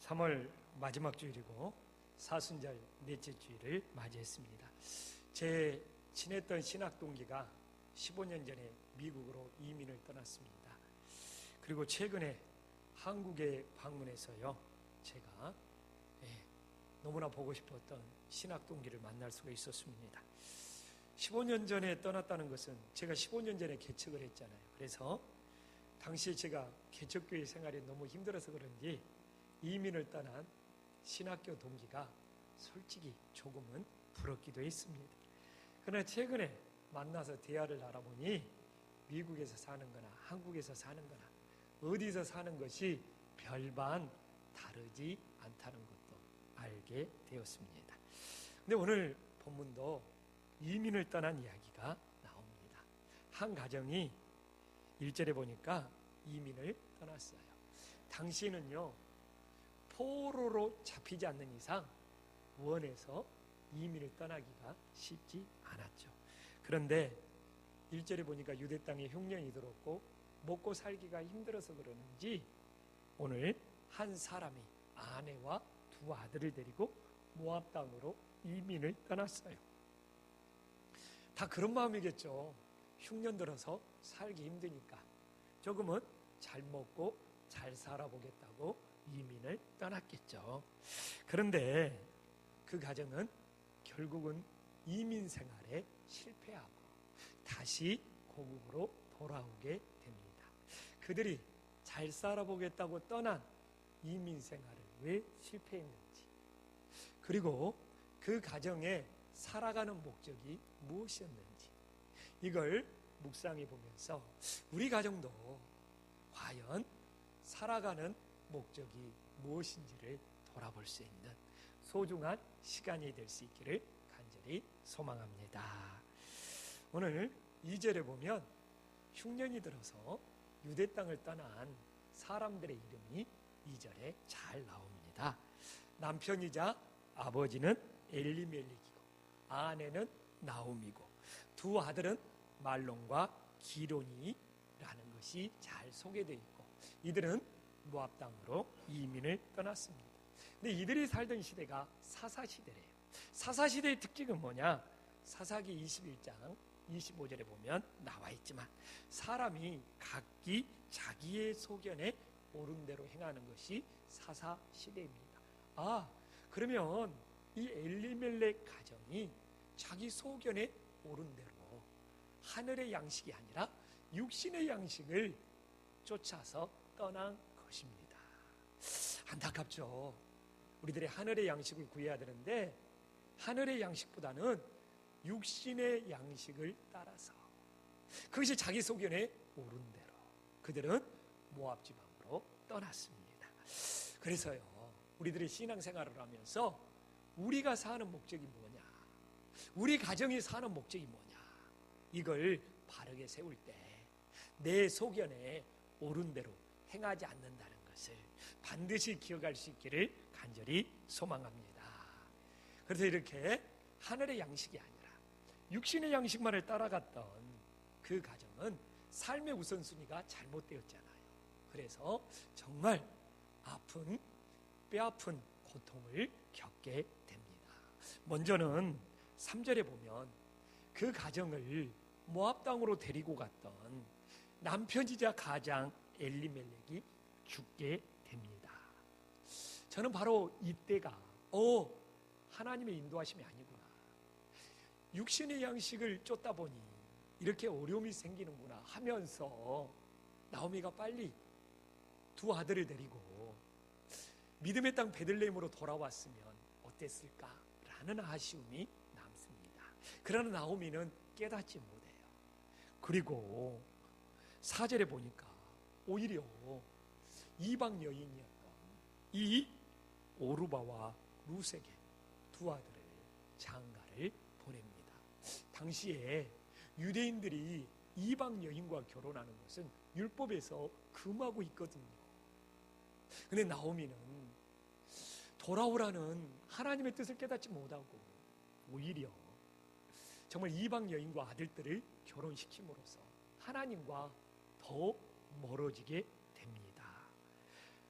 3월 마지막 주일이고 사순절 넷째 주일을 맞이했습니다. 제 친했던 신학 동기가 15년 전에 미국으로 이민을 떠났습니다. 그리고 최근에 한국에 방문해서요, 제가 너무나 보고 싶었던 신학 동기를 만날 수가 있었습니다. 15년 전에 떠났다는 것은 제가 15년 전에 개척을 했잖아요. 그래서 당시에 제가 개척교회 생활이 너무 힘들어서 그런지 이민을 떠난 신학교 동기가 솔직히 조금은 부럽기도 했습니다. 그러나 최근에 만나서 대화를 나눠보니 미국에서 사는 거나 한국에서 사는 거나 어디서 사는 것이 별반 다르지 않다는 것도 알게 되었습니다. 근데 오늘 본문도 이민을 떠난 이야기가 나옵니다. 한 가정이 1절에 보니까 이민을 떠났어요. 당시에는요, 포로로 잡히지 않는 이상 원해서 이민을 떠나기가 쉽지 않았죠. 그런데 1절에 보니까 유대 땅에 흉년이 들었고 먹고 살기가 힘들어서 그러는지 오늘 한 사람이 아내와 두 아들을 데리고 모압 땅으로 이민을 떠났어요. 다 그런 마음이겠죠. 흉년 들어서 살기 힘드니까 조금은 잘 먹고 잘 살아보겠다고 이민을 떠났겠죠. 그런데 그 가정은 결국은 이민 생활에 실패하고 다시 고국으로 돌아오게 됩니다. 그들이 잘 살아보겠다고 떠난 이민 생활을 왜 실패했는지, 그리고 그 가정에 살아가는 목적이 무엇이었는지, 이걸 묵상해 보면서 우리 가정도 과연 살아가는 목적이 무엇인지를 돌아볼 수 있는 소중한 시간이 될 수 있기를 간절히 소망합니다. 오늘 2절에 보면 흉년이 들어서 유대 땅을 떠난 사람들의 이름이 2절에 잘 나옵니다. 남편이자 아버지는 엘리멜렉이고 아내는 나옴이고 두 아들은 말론과 기론이라는 것이 잘 소개되어 있고 이들은 모압 땅으로 이민을 떠났습니다. 근데 이들이 살던 시대가 사사시대래요. 사사시대의 특징은 뭐냐? 사사기 21장 25절에 보면 나와 있지만 사람이 각기 자기의 소견에 옳은 대로 행하는 것이 사사시대입니다. 그러면 이 엘리멜렉 가정이 자기 소견에 옳은 대로 하늘의 양식이 아니라 육신의 양식을 쫓아서 떠난 것입니다. 안타깝죠. 우리들이 하늘의 양식을 구해야 되는데 하늘의 양식보다는 육신의 양식을 따라서 그것이 자기 소견에 옳은 대로 그들은 모압 지방으로 떠났습니다. 그래서요, 우리들이 신앙생활을 하면서 우리가 사는 목적이 뭐냐, 우리 가정이 사는 목적이 뭐냐, 이걸 바르게 세울 때 내 소견에 옳은 대로 행하지 않는다는 것을 반드시 기억할 수 있기를 간절히 소망합니다. 그래서 이렇게 하늘의 양식이 아니라 육신의 양식만을 따라갔던 그 가정은 삶의 우선순위가 잘못되었잖아요. 그래서 정말 뼈아픈 고통을 겪게 됩니다. 먼저는 3절에 보면 그 가정을 모압 땅으로 데리고 갔던 남편이자 가장 엘리멜렉이 죽게 됩니다. 저는 바로 이때가 하나님의 인도하심이 아니구나, 육신의 양식을 쫓다 보니 이렇게 어려움이 생기는구나 하면서 나오미가 빨리 두 아들을 데리고 믿음의 땅 베들레헴으로 돌아왔으면 어땠을까라는 아쉬움이 남습니다. 그러나 나오미는 깨닫지 못해요. 그리고 4절에 보니까 오히려 이방 여인이었던 이 오르바와 루세게 두 아들을 장가를 보냅니다. 당시에 유대인들이 이방 여인과 결혼하는 것은 율법에서 금하고 있거든요. 근데 나오미는 돌아오라는 하나님의 뜻을 깨닫지 못하고 오히려 정말 이방 여인과 아들들을 결혼시킴으로써 하나님과 더 멀어지게 됩니다.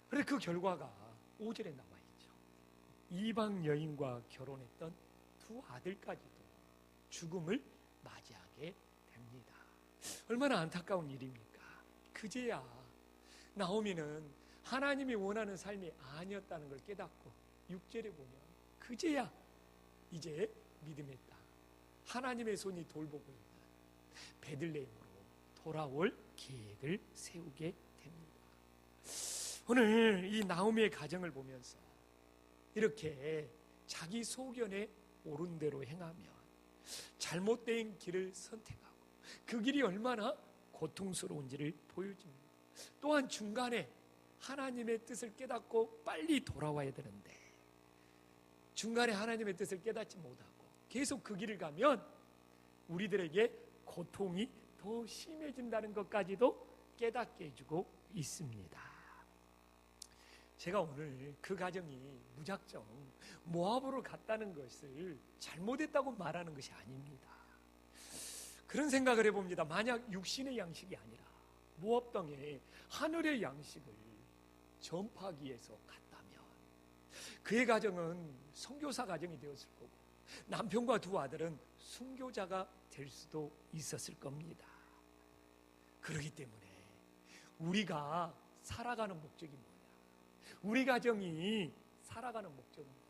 그런데 그 결과가 5절에 나와 있죠. 이방 여인과 결혼했던 두 아들까지도 죽음을 맞이하게 됩니다. 얼마나 안타까운 일입니까? 그제야 나오미는 하나님이 원하는 삶이 아니었다는 걸 깨닫고 6절에 보면 그제야 이제 믿음의 땅, 하나님의 손이 돌보고 있는 베들레헴으로 돌아올 계획을 세우게 됩니다. 오늘 이 나오미의 가정을 보면서 이렇게 자기 소견에 옳은 대로 행하면 잘못된 길을 선택하고 그 길이 얼마나 고통스러운지를 보여줍니다. 또한 중간에 하나님의 뜻을 깨닫고 빨리 돌아와야 되는데 중간에 하나님의 뜻을 깨닫지 못하고 계속 그 길을 가면 우리들에게 고통이 더 심해진다는 것까지도 깨닫게 해주고 있습니다. 제가 오늘 그 가정이 무작정 모압으로 갔다는 것을 잘못했다고 말하는 것이 아닙니다. 그런 생각을 해봅니다. 만약 육신의 양식이 아니라 모압 땅에 하늘의 양식을 전파하기 위해서 갔다면 그의 가정은 선교사 가정이 되었을 거고 남편과 두 아들은 순교자가 될 수도 있었을 겁니다. 그렇기 때문에 우리가 살아가는 목적이 뭐냐? 우리 가정이 살아가는 목적은 뭐냐?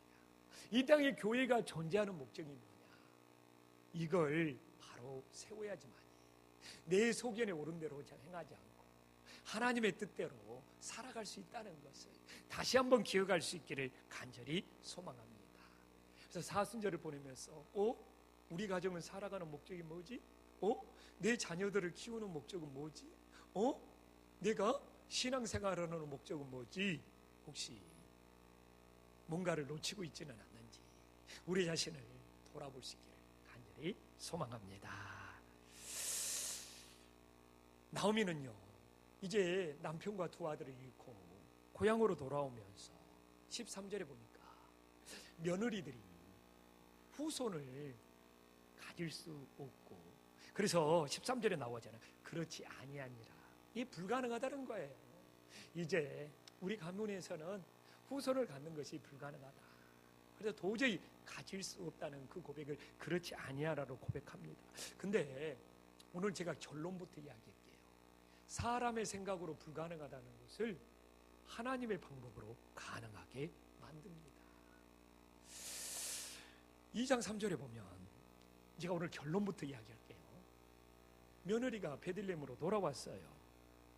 이 땅에 교회가 존재하는 목적이 뭐냐? 이걸 바로 세워야지만이 내 소견에 옳은 대로 행하지 않고 하나님의 뜻대로 살아갈 수 있다는 것을 다시 한번 기억할 수 있기를 간절히 소망합니다. 그래서 사순절을 보내면서 우리 가정은 살아가는 목적이 뭐지? 내 자녀들을 키우는 목적은 뭐지? 내가 신앙생활을 하는 목적은 뭐지? 혹시 뭔가를 놓치고 있지는 않는지 우리 자신을 돌아볼 수 있기를 간절히 소망합니다. 나오미는요 이제 남편과 두 아들을 잃고 고향으로 돌아오면서 13절에 보니까 며느리들이 후손을 가질 수 없고 그래서 13절에 나오잖아요. 그렇지 아니하니라. 이게 불가능하다는 거예요. 이제 우리 가문에서는 후손을 갖는 것이 불가능하다. 그래서 도저히 가질 수 없다는 그 고백을 그렇지 아니하라고 고백합니다. 근데 오늘 제가 결론부터 이야기할게요. 사람의 생각으로 불가능하다는 것을 하나님의 방법으로 가능하게 만듭니다. 2장 3절에 보면 제가 오늘 결론부터 이야기할게요. 며느리가 베들레헴으로 돌아왔어요.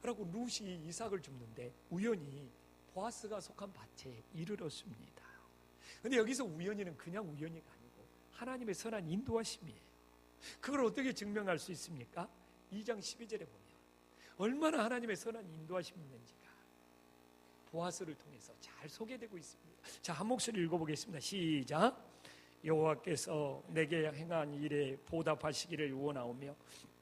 그리고 룻이 이삭을 줍는데 우연히 보아스가 속한 밭에 이르렀습니다. 그런데 여기서 우연히는 그냥 우연히가 아니고 하나님의 선한 인도하심이에요. 그걸 어떻게 증명할 수 있습니까? 2장 12절에 보면 얼마나 하나님의 선한 인도하심이 있는지가 보아스를 통해서 잘 소개되고 있습니다. 자, 한 목소리 읽어보겠습니다. 시작. 여호와께서 내게 행한 일에 보답하시기를 원하오며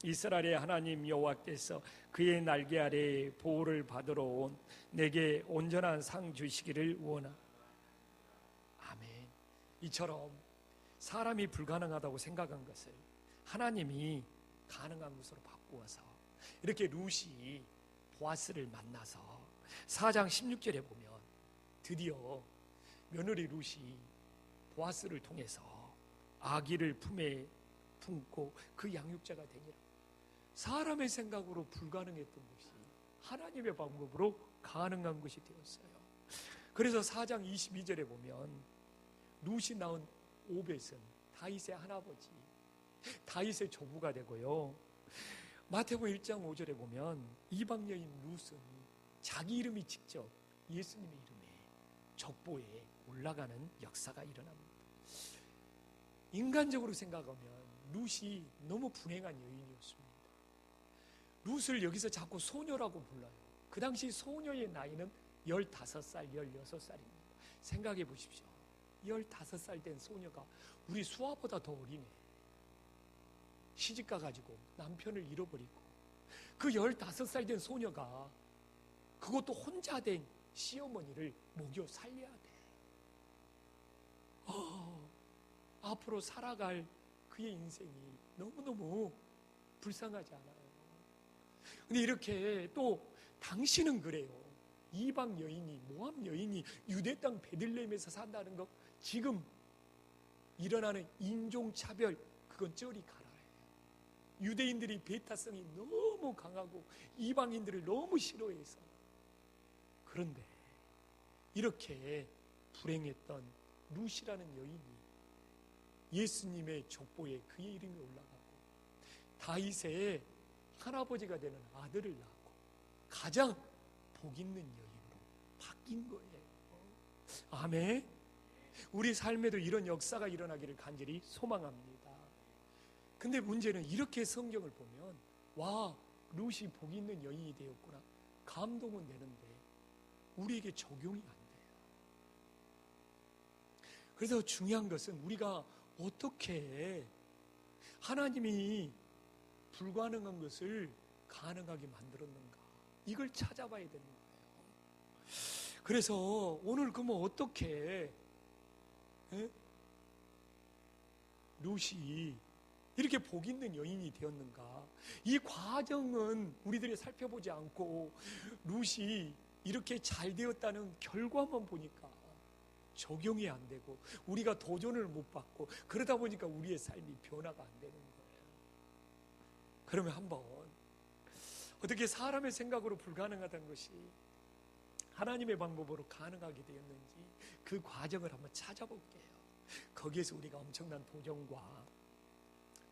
이스라엘의 하나님 여호와께서 그의 날개 아래 보호를 받으러 온 내게 온전한 상 주시기를 원하. 아멘. 이처럼 사람이 불가능하다고 생각한 것을 하나님이 가능한 것으로 바꾸어서 이렇게 룻이 보아스를 만나서 4장 16절에 보면 드디어 며느리 룻이 보아스를 통해서 아기를 품에 품고 그 양육자가 되니라. 사람의 생각으로 불가능했던 것이 하나님의 방법으로 가능한 것이 되었어요. 그래서 4장 22절에 보면 룻이 낳은 오벳은 다윗의 할아버지 다윗의 조부가 되고요. 마태복음 1장 5절에 보면 이방 여인 룻은 자기 이름이 직접 예수님의 이름에 족보에 올라가는 역사가 일어납니다. 인간적으로 생각하면 룻이 너무 불행한 여인이었습니다. 룻을 여기서 자꾸 소녀라고 불러요. 그 당시 소녀의 나이는 15살, 16살입니다. 생각해 보십시오. 15살 된 소녀가 우리 수아보다 더 어리네. 시집 가가지고 남편을 잃어버리고 그 15살 된 소녀가 그것도 혼자 된 시어머니를 먹여 살려야 돼. 앞으로 살아갈 그의 인생이 너무너무 불쌍하지 않아요? 근데 이렇게 또 당신은 그래요. 이방 여인이, 모함 여인이 유대 땅 베들레헴에서 산다는 거, 지금 일어나는 인종차별, 그건 쩌리 가라예요. 유대인들이 배타성이 너무 강하고 이방인들을 너무 싫어해서. 그런데 이렇게 불행했던 루시라는 여인이 예수님의 족보에 그의 이름이 올라가고 다윗의 할아버지가 되는 아들을 낳고 가장 복 있는 여인으로 바뀐 거예요. 아멘. 우리 삶에도 이런 역사가 일어나기를 간절히 소망합니다. 근데 문제는 이렇게 성경을 보면 와, 루시 복 있는 여인이 되었구나, 감동은 되는데 우리에게 적용이 안 돼요. 그래서 중요한 것은 우리가 어떻게 하나님이 불가능한 것을 가능하게 만들었는가, 이걸 찾아봐야 되는 거예요. 그래서 오늘 그러면 어떻게 루시 이렇게 복 있는 여인이 되었는가, 이 과정은 우리들이 살펴보지 않고 루시 이렇게 잘 되었다는 결과만 보니까 적용이 안 되고 우리가 도전을 못 받고 그러다 보니까 우리의 삶이 변화가 안 되는 거예요. 그러면 한번 어떻게 사람의 생각으로 불가능하다는 것이 하나님의 방법으로 가능하게 되었는지 그 과정을 한번 찾아볼게요. 거기에서 우리가 엄청난 도전과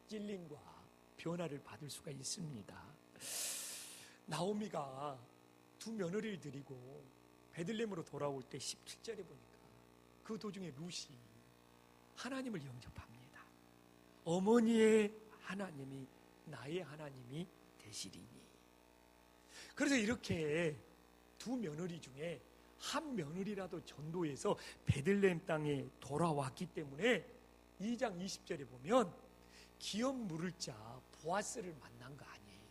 찔림과 변화를 받을 수가 있습니다. 나오미가 두 며느리를 데리고 베들레헴으로 돌아올 때 17절에 보니까 그 도중에 루시 하나님을 영접합니다. 어머니의 하나님이 나의 하나님이 되시리니. 그래서 이렇게 두 며느리 중에 한 며느리라도 전도해서 베들레헴 땅에 돌아왔기 때문에 2장 20절에 보면 기업 물을 자 보아스를 만난 거 아니에요.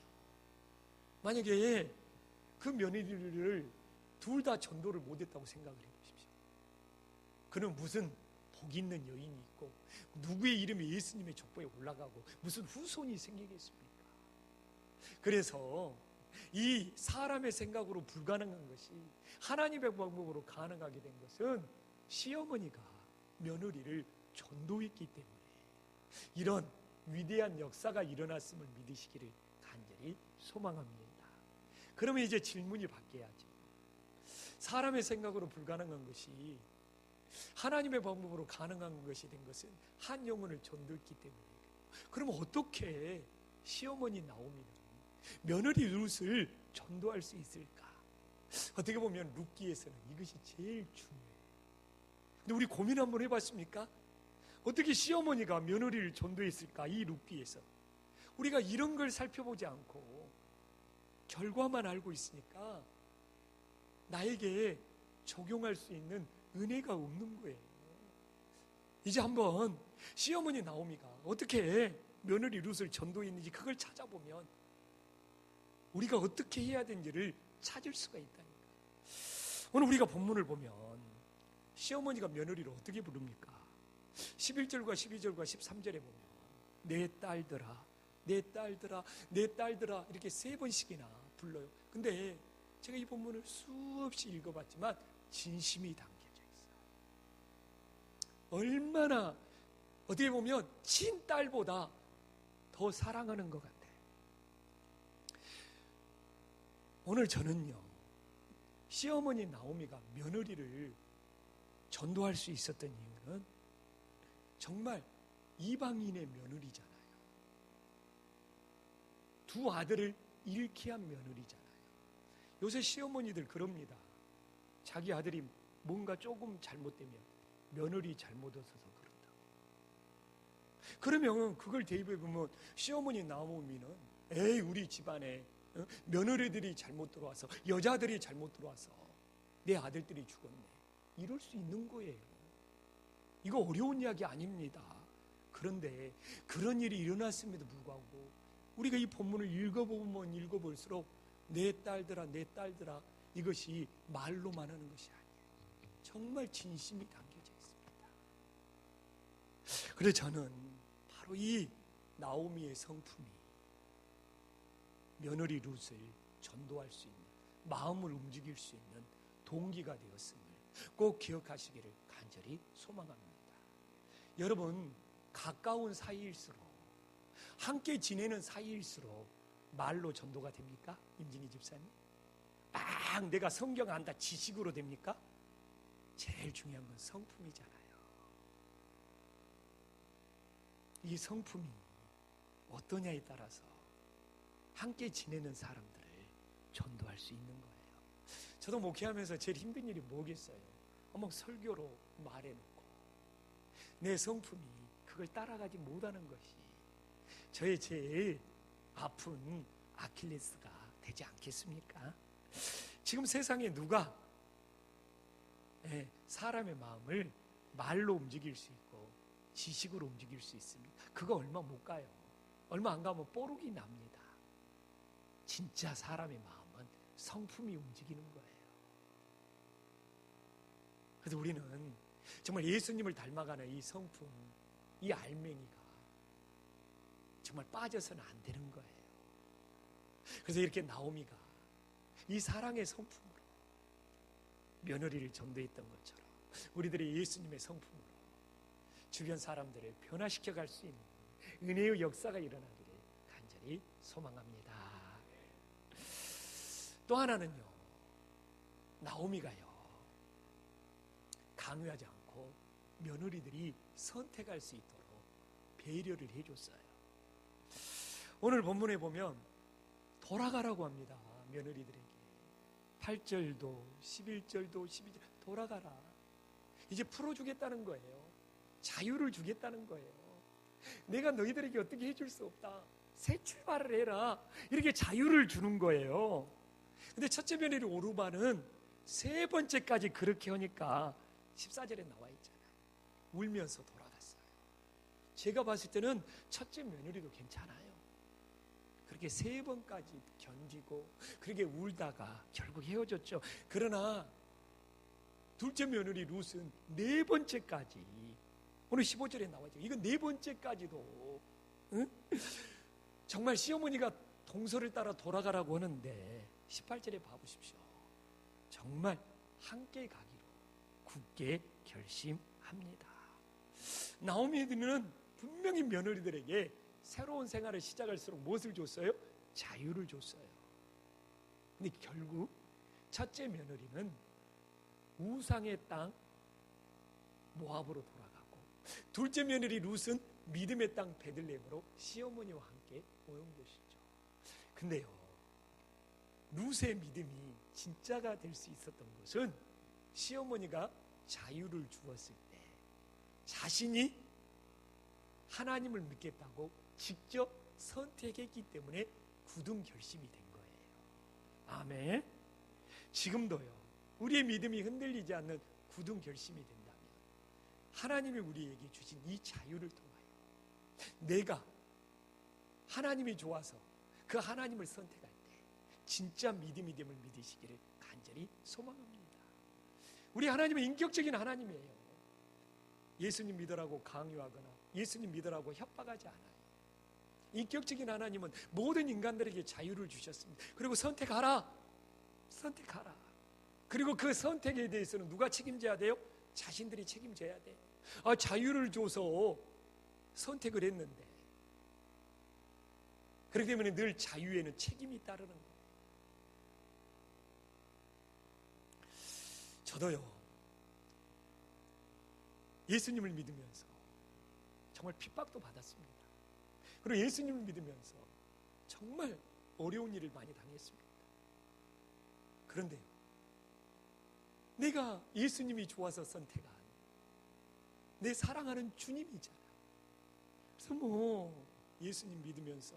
만약에 그 며느리를 둘 다 전도를 못했다고 생각을 해보십시오. 그는 무슨 복 있는 여인이 있고 누구의 이름이 예수님의 족보에 올라가고 무슨 후손이 생기겠습니까? 그래서 이 사람의 생각으로 불가능한 것이 하나님의 방법으로 가능하게 된 것은 시어머니가 며느리를 전도했기 때문에 이런 위대한 역사가 일어났음을 믿으시기를 간절히 소망합니다. 그러면 이제 질문이 바뀌어야죠. 사람의 생각으로 불가능한 것이 하나님의 방법으로 가능한 것이 된 것은 한 영혼을 전도했기 때문이에요. 그러면 어떻게 시어머니 나오미는 며느리 룻을 전도할 수 있을까? 어떻게 보면 룻기에서는 이것이 제일 중요해요. 근데 우리 고민 한번 해봤습니까? 어떻게 시어머니가 며느리를 전도했을까? 이 룻기에서 우리가 이런 걸 살펴보지 않고 결과만 알고 있으니까 나에게 적용할 수 있는 은혜가 없는 거예요. 이제 한번 시어머니 나오미가 어떻게 며느리 룻을 전도했는지 그걸 찾아보면 우리가 어떻게 해야 되는지를 찾을 수가 있다니까. 오늘 우리가 본문을 보면 시어머니가 며느리를 어떻게 부릅니까? 11절과 12절과 13절에 보면 내 딸들아, 내 딸들아, 내 딸들아 이렇게 3번씩이나 불러요. 근데 제가 이 본문을 수없이 읽어봤지만 진심이 담겨져 있어요. 얼마나 어떻게 보면 친딸보다 더 사랑하는 것 같아요. 오늘 저는요, 시어머니 나오미가 며느리를 전도할 수 있었던 이유는 정말 이방인의 며느리잖아요. 두 아들을 잃게 한 며느리잖아요. 요새 시어머니들 그럽니다. 자기 아들이 뭔가 조금 잘못되면 며느리 잘못 없어서 그런다고. 그러면 그걸 대입해 보면 시어머니 나오미는 에이 우리 집안에 며느리들이 잘못 들어와서 여자들이 잘못 들어와서 내 아들들이 죽었네, 이럴 수 있는 거예요. 이거 어려운 이야기 아닙니다. 그런데 그런 일이 일어났음에도 불구하고 우리가 이 본문을 읽어보면 읽어볼수록 내 딸들아 내 딸들아 이것이 말로만 하는 것이 아니에요. 정말 진심이 담겨져 있습니다. 그래서 저는 바로 이 나오미의 성품이 며느리 룻을 전도할 수 있는, 마음을 움직일 수 있는 동기가 되었음을 꼭 기억하시기를 간절히 소망합니다. 여러분, 가까운 사이일수록, 함께 지내는 사이일수록 말로 전도가 됩니까? 임진희 집사님, 막 내가 성경 안다 지식으로 됩니까? 제일 중요한 건 성품이잖아요. 이 성품이 어떠냐에 따라서 함께 지내는 사람들을 전도할 수 있는 거예요. 저도 목회하면서 제일 힘든 일이 뭐겠어요? 막 설교로 말해놓고 내 성품이 그걸 따라가지 못하는 것이 저의 제일 아픈 아킬레스가 되지 않겠습니까? 지금 세상에 누가 사람의 마음을 말로 움직일 수 있고 지식으로 움직일 수 있습니까? 그거 얼마 못 가요. 얼마 안 가면 뽀록이 납니다. 진짜 사람의 마음은 성품이 움직이는 거예요. 그래서 우리는 정말 예수님을 닮아가는 이 성품, 이 알맹이가 정말 빠져서는 안 되는 거예요. 그래서 이렇게 나오미가 이 사랑의 성품으로 며느리를 전도했던 것처럼 우리들이 예수님의 성품으로 주변 사람들을 변화시켜 갈 수 있는 은혜의 역사가 일어나기를 간절히 소망합니다. 또 하나는요, 나오미가요, 강요하지 않고 며느리들이 선택할 수 있도록 배려를 해줬어요. 오늘 본문에 보면 돌아가라고 합니다. 며느리들에게 8절도 11절도 12절 돌아가라. 이제 풀어주겠다는 거예요. 자유를 주겠다는 거예요. 내가 너희들에게 어떻게 해줄 수 없다. 새 출발을 해라. 이렇게 자유를 주는 거예요. 근데 첫째 며느리 오르바는 세 번째까지 그렇게 하니까 14절에 나와 있잖아요. 울면서 돌아갔어요. 제가 봤을 때는 첫째 며느리도 괜찮아요. 그렇게 세 번까지 견디고 그렇게 울다가 결국 헤어졌죠. 그러나 둘째 며느리 룻은 네 번째까지, 오늘 15절에 나와있죠. 이건 네 번째까지도 정말 시어머니가 동서를 따라 돌아가라고 하는데 18절에 봐보십시오. 정말 함께 가기로 굳게 결심합니다. 나오미는 분명히 며느리들에게 새로운 생활을 시작할수록 무엇을 줬어요? 자유를 줬어요. 근데 결국 첫째 며느리는 우상의 땅 모압으로 돌아가고, 둘째 며느리 룻은 믿음의 땅 베들레헴으로 시어머니와 함께 온 것이죠. 근데요, 룻의 믿음이 진짜가 될 수 있었던 것은 시어머니가 자유를 주었을 때 자신이 하나님을 믿겠다고 직접 선택했기 때문에 굳은 결심이 된 거예요. 아멘. 지금도요, 우리의 믿음이 흔들리지 않는 굳은 결심이 된다면 하나님이 우리에게 주신 이 자유를 통하여 내가 하나님이 좋아서 그 하나님을 선택할 때 진짜 믿음이 됨을 믿으시기를 간절히 소망합니다. 우리 하나님은 인격적인 하나님이에요. 예수님 믿으라고 강요하거나 예수님 믿으라고 협박하지 않아요. 인격적인 하나님은 모든 인간들에게 자유를 주셨습니다. 그리고 선택하라. 그리고 그 선택에 대해서는 누가 책임져야 돼요? 자신들이 책임져야 돼요. 자유를 줘서 선택을 했는데, 그렇기 때문에 늘 자유에는 책임이 따르는 거예요. 저도요, 예수님을 믿으면서 정말 핍박도 받았습니다. 그리고 예수님을 믿으면서 정말 어려운 일을 많이 당했습니다. 그런데요, 내가 예수님이 좋아서 선택한 내 사랑하는 주님이잖아요. 그래서 예수님 믿으면서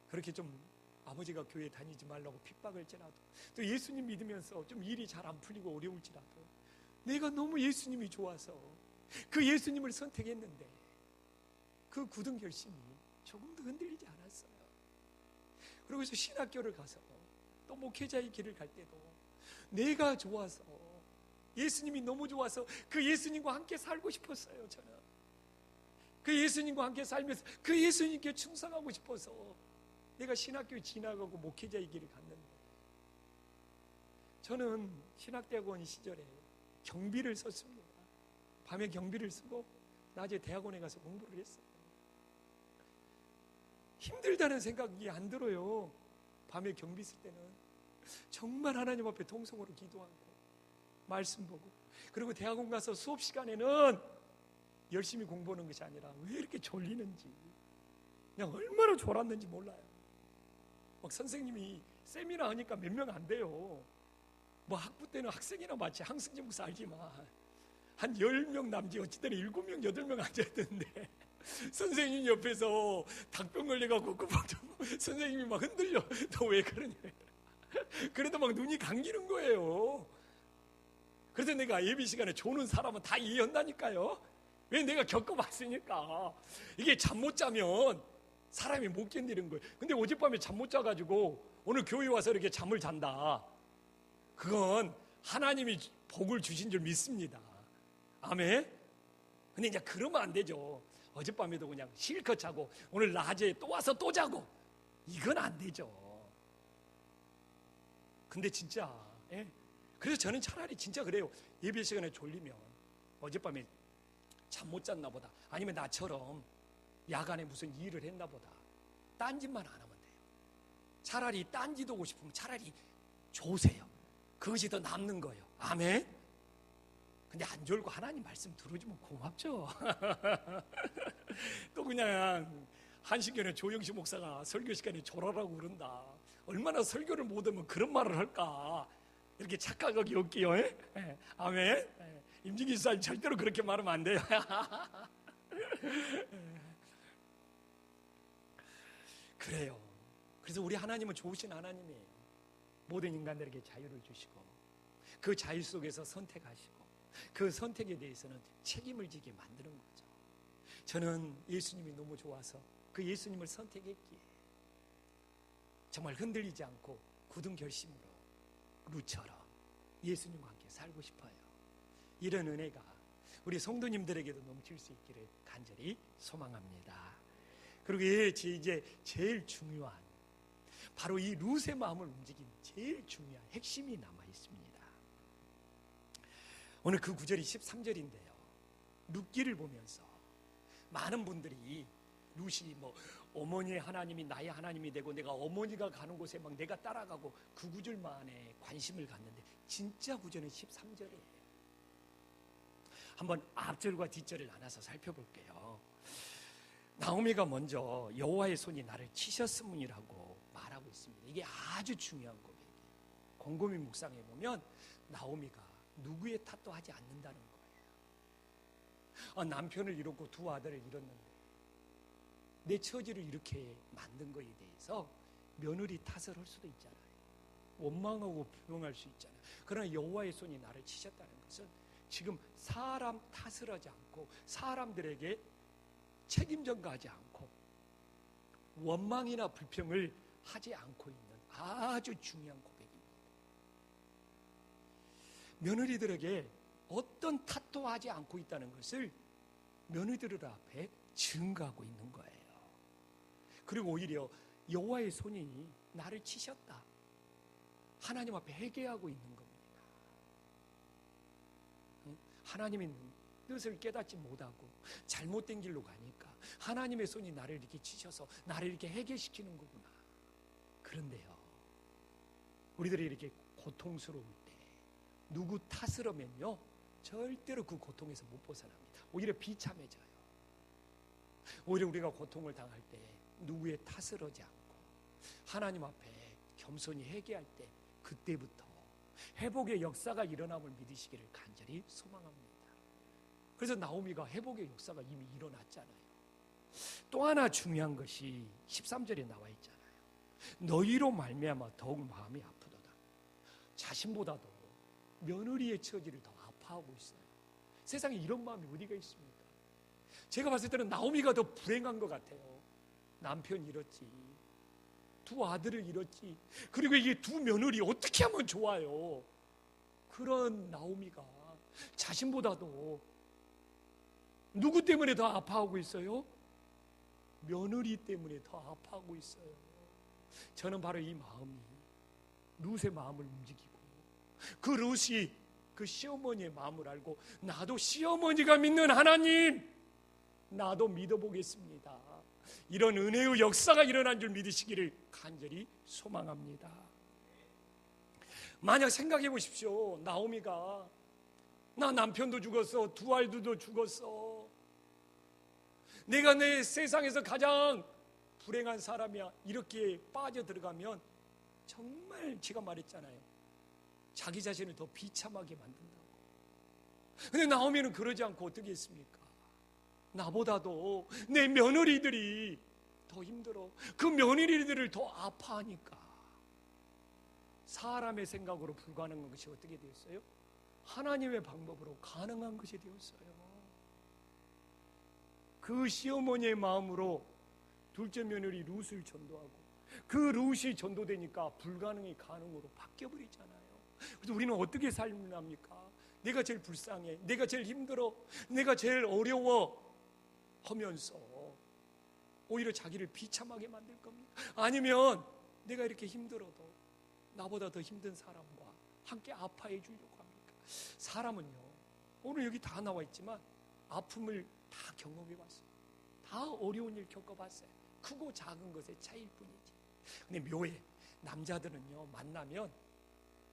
그렇게 좀 아버지가 교회 다니지 말라고 핍박을지라도, 또 예수님 믿으면서 좀 일이 잘 안 풀리고 어려울지라도 내가 너무 예수님이 좋아서 그 예수님을 선택했는데 그 굳은 결심이 조금도 흔들리지 않았어요. 그러고서 신학교를 가서 또 목회자의 길을 갈 때도 내가 좋아서, 예수님이 너무 좋아서 그 예수님과 함께 살고 싶었어요. 저는 그 예수님과 함께 살면서 그 예수님께 충성하고 싶어서 내가 신학교에 지나가고 목회자의 길을 갔는데, 저는 신학대학원 시절에 경비를 썼습니다. 밤에 경비를 쓰고 낮에 대학원에 가서 공부를 했어요. 힘들다는 생각이 안 들어요. 밤에 경비 쓸 때는 정말 하나님 앞에 통성으로 기도하고 말씀 보고, 그리고 대학원 가서 수업 시간에는 열심히 공부하는 것이 아니라 왜 이렇게 졸리는지, 그냥 얼마나 졸았는지 몰라요. 막 선생님이 세미나 하니까 몇 명 안 돼요. 뭐 학부 때는 학생이나 마치 항승진 목사 알지만 한 10명 남지 어찌 때는 7명, 8명 앉아있는데 선생님 옆에서 닭병 걸려갖고 선생님이 막 흔들려. 너 왜 그러냐. 그래도 막 눈이 감기는 거예요. 그래서 내가 예비 시간에 조는 사람은 다 이해한다니까요. 왜? 내가 겪어봤으니까. 이게 잠 못 자면 사람이 못 견디는 거예요. 근데 어젯밤에 잠 못 자가지고 오늘 교회 와서 이렇게 잠을 잔다. 그건 하나님이 복을 주신 줄 믿습니다. 아멘. 근데 이제 그러면 안 되죠. 어젯밤에도 그냥 실컷 자고 오늘 낮에 또 와서 또 자고, 이건 안 되죠. 근데 진짜, 그래서 저는 차라리 진짜 그래요. 예배 시간에 졸리면 어젯밤에 잠 못 잤나 보다, 아니면 나처럼 야간에 무슨 일을 했나 보다, 딴짓만 안 하면 돼요. 차라리 딴짓 오고 싶으면 차라리 조세요. 그것이 더 남는 거예요. 아멘. 근데 안 졸고 하나님 말씀 들어주면 고맙죠. 또 그냥 한식견의 조영식 목사가 설교 시간에 졸아라고 그런다. 얼마나 설교를 못하면 그런 말을 할까. 이렇게 착각하기 없기요. 아멘. 임진기 수사님 절대로 그렇게 말하면 안 돼요. 그래요. 그래서 우리 하나님은 좋으신 하나님이에요. 모든 인간들에게 자유를 주시고 그 자유 속에서 선택하시고 그 선택에 대해서는 책임을 지게 만드는 거죠. 저는 예수님이 너무 좋아서 그 예수님을 선택했기에 정말 흔들리지 않고 굳은 결심으로 루처럼 예수님과 함께 살고 싶어요. 이런 은혜가 우리 성도님들에게도 넘칠 수 있기를 간절히 소망합니다. 그리고 이제 제일 중요한, 바로 이 룻의 마음을 움직인 제일 중요한 핵심이 남아 있습니다. 오늘 그 구절이 13절인데요. 룻기를 보면서 많은 분들이 룻이 뭐 어머니의 하나님이 나의 하나님이 되고 내가 어머니가 가는 곳에 막 내가 따라가고 그 구절만에 관심을 갖는데, 진짜 구절은 13절이에요. 한번 앞절과 뒷절을 나눠서 살펴볼게요. 나오미가 먼저 여호와의 손이 나를 치셨음이라고 말하고 있습니다. 이게 아주 중요한 고백이에요. 곰곰이 묵상해 보면 나오미가 누구의 탓도 하지 않는다는 거예요. 남편을 잃었고 두 아들을 잃었는데 내 처지를 이렇게 만든 거에 대해서 며느리 탓을 할 수도 있잖아요. 원망하고 불평할 수 있잖아요. 그러나 여호와의 손이 나를 치셨다는 것은 지금 사람 탓을 하지 않고 사람들에게 책임 전가하지 않고 원망이나 불평을 하지 않고 있는 아주 중요한 고백입니다. 며느리들에게 어떤 탓도 하지 않고 있다는 것을 며느리들 앞에 증거하고 있는 거예요. 그리고 오히려 여호와의 손이 나를 치셨다, 하나님 앞에 회개하고 있는 겁니다. 하나님의 뜻을 깨닫지 못하고 잘못된 길로 가니까 하나님의 손이 나를 이렇게 치셔서 나를 이렇게 회개시키는 거구나. 그런데요, 우리들이 이렇게 고통스러울 때 누구 탓을 하면요 절대로 그 고통에서 못 벗어납니다. 오히려 비참해져요. 오히려 우리가 고통을 당할 때 누구의 탓을 하지 않고 하나님 앞에 겸손히 회개할 때 그때부터 회복의 역사가 일어남을 믿으시기를 간절히 소망합니다. 그래서 나오미가 회복의 역사가 이미 일어났잖아요. 또 하나 중요한 것이 13절에 나와 있잖아요. 너희로 말미암아 더욱 마음이 아프도다. 자신보다도 며느리의 처지를 더 아파하고 있어요. 세상에 이런 마음이 어디가 있습니까? 제가 봤을 때는 나오미가 더 불행한 것 같아요. 남편 잃었지, 두 아들을 잃었지, 그리고 이게 두 며느리 어떻게 하면 좋아요? 그런 나오미가 자신보다도 누구 때문에 더 아파하고 있어요? 며느리 때문에 더 아파하고 있어요. 저는 바로 이 마음이 룻의 마음을 움직이고 그 룻이 그 시어머니의 마음을 알고 나도 시어머니가 믿는 하나님 나도 믿어보겠습니다. 이런 은혜의 역사가 일어난 줄 믿으시기를 간절히 소망합니다. 만약 생각해 보십시오. 나오미가 나 남편도 죽었어, 두 아이들도 죽었어, 내가 내 세상에서 가장 불행한 사람이야, 이렇게 빠져들어가면 정말 제가 말했잖아요, 자기 자신을 더 비참하게 만든다고. 근데 나오미는 그러지 않고 어떻게 했습니까? 나보다도 내 며느리들이 더 힘들어, 그 며느리들을 더 아파하니까 사람의 생각으로 불가능한 것이 어떻게 되었어요? 하나님의 방법으로 가능한 것이 되었어요. 그 시어머니의 마음으로 둘째 며느리 룻을 전도하고 그 룻이 전도되니까 불가능이 가능으로 바뀌어버리잖아요. 그래서 우리는 어떻게 살랍니까? 내가 제일 불쌍해, 내가 제일 힘들어, 내가 제일 어려워 하면서 오히려 자기를 비참하게 만들 겁니다. 아니면 내가 이렇게 힘들어도 나보다 더 힘든 사람과 함께 아파해 주려고 합니까? 사람은요, 오늘 여기 다 나와 있지만 아픔을 다 경험해 봤어요. 다 어려운 일 겪어봤어요. 크고 작은 것의 차이일 뿐이지. 근데 묘해, 남자들은요 만나면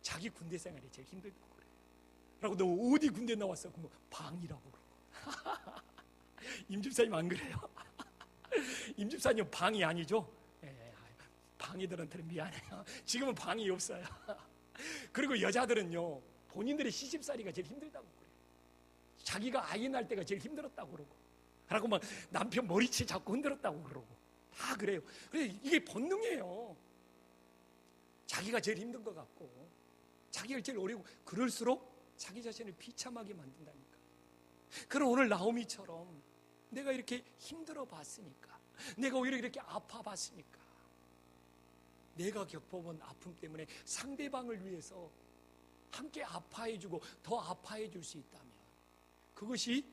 자기 군대 생활이 제일 힘들다고 그래요. 라고 너 어디 군대 나왔어? 그러면 방이라고 그러고. 임집사님 안 그래요? 임집사님 방이 아니죠? 방이들한테는 미안해요. 지금은 방이 없어요. 그리고 여자들은요 본인들의 시집살이가 제일 힘들다고 그래요. 자기가 아이 낳을 때가 제일 힘들었다고 그러고, 그러고 막 남편 머리채 잡고 흔들었다고 그러고 다 그래요. 그래, 이게 본능이에요. 자기가 제일 힘든 것 같고 자기가 제일 어려고, 그럴수록 자기 자신을 비참하게 만든다니까. 그럼 오늘 나오미처럼 내가 이렇게 힘들어 봤으니까, 내가 오히려 이렇게 아파 봤으니까, 내가 겪어본 아픔 때문에 상대방을 위해서 함께 아파해주고 더 아파해줄 수 있다면 그것이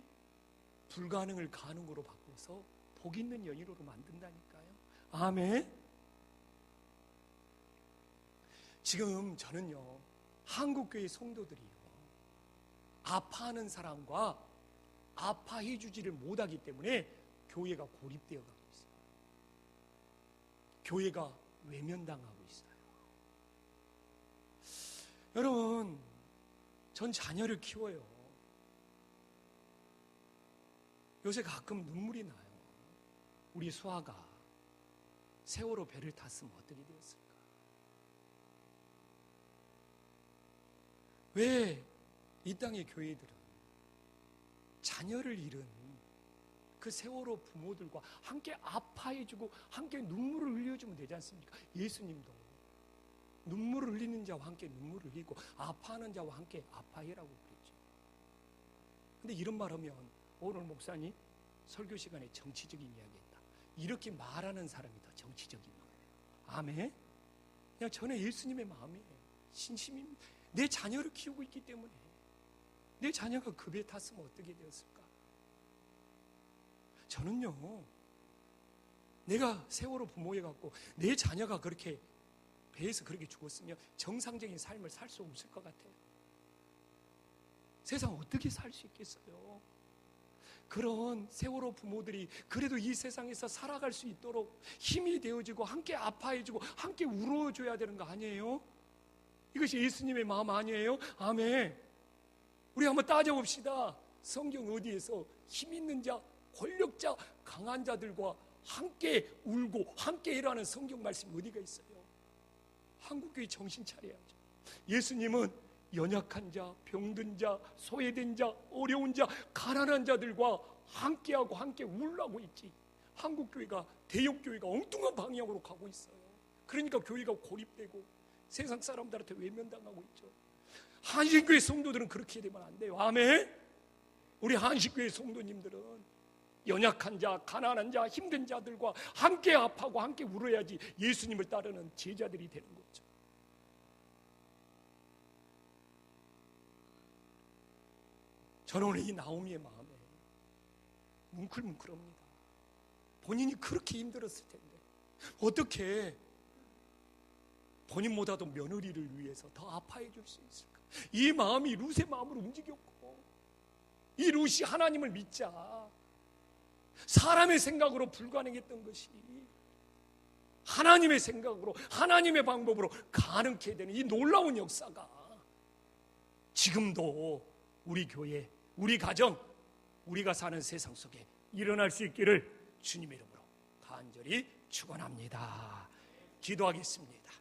불가능을 가능으로 바꿔서 복 있는 연인으로 만든다니까요. 아멘. 지금 저는요 한국교회 성도들이요 아파하는 사람과 아파해주지를 못하기 때문에 교회가 고립되어 가고 있어요. 교회가 외면당하고 있어요. 여러분, 전 자녀를 키워요. 요새 가끔 눈물이 나요. 우리 수아가 세월호 배를 탔으면 어떻게 되었을까? 왜 이 땅의 교회들은 자녀를 잃은 그 세월호 부모들과 함께 아파해주고 함께 눈물을 흘려주면 되지 않습니까? 예수님도 눈물을 흘리는 자와 함께 눈물을 흘리고 아파하는 자와 함께 아파해라고 그랬죠. 근데 이런 말 하면 오늘 목사님 설교 시간에 정치적인 이야기했다, 이렇게 말하는 사람이 더 정치적인 거예요. 아멘. 그냥 저는 예수님의 마음이에요. 신심입니다. 내 자녀를 키우고 있기 때문에 내 자녀가 그 배에 탔으면 어떻게 되었을까? 저는요 내가 세월호 부모여갖고 내 자녀가 그렇게 배에서 그렇게 죽었으면 정상적인 삶을 살 수 없을 것 같아요. 세상 어떻게 살 수 있겠어요? 그런 세월호 부모들이 그래도 이 세상에서 살아갈 수 있도록 힘이 되어주고 함께 아파해주고 함께 울어줘야 되는 거 아니에요? 이것이 예수님의 마음 아니에요? 아멘. 우리 한번 따져봅시다. 성경 어디에서 힘 있는 자, 권력자, 강한 자들과 함께 울고 함께 일하는 성경 말씀이 어디가 있어요? 한국교회 정신 차려야죠. 예수님은 연약한 자, 병든 자, 소외된 자, 어려운 자, 가난한 자들과 함께하고 함께 울라고 있지. 한국교회가, 대역교회가 엉뚱한 방향으로 가고 있어요. 그러니까 교회가 고립되고 세상 사람들한테 외면당하고 있죠. 한식교회 성도들은 그렇게 되면 안 돼요. 아멘. 우리 한식교회 성도님들은 연약한 자, 가난한 자, 힘든 자들과 함께 아파하고 함께 울어야지 예수님을 따르는 제자들이 되는 거죠. 저는 오늘 이 나오미의 마음에 뭉클뭉클합니다. 본인이 그렇게 힘들었을 텐데 어떻게 본인보다도 며느리를 위해서 더 아파해 줄 수 있을까? 이 마음이 룻의 마음을 움직였고, 이 룻이 하나님을 믿자 사람의 생각으로 불가능했던 것이 하나님의 생각으로, 하나님의 방법으로 가능케 되는 이 놀라운 역사가 지금도 우리 교회, 우리 가정, 우리가 사는 세상 속에 일어날 수 있기를 주님의 이름으로 간절히 축원합니다. 기도하겠습니다.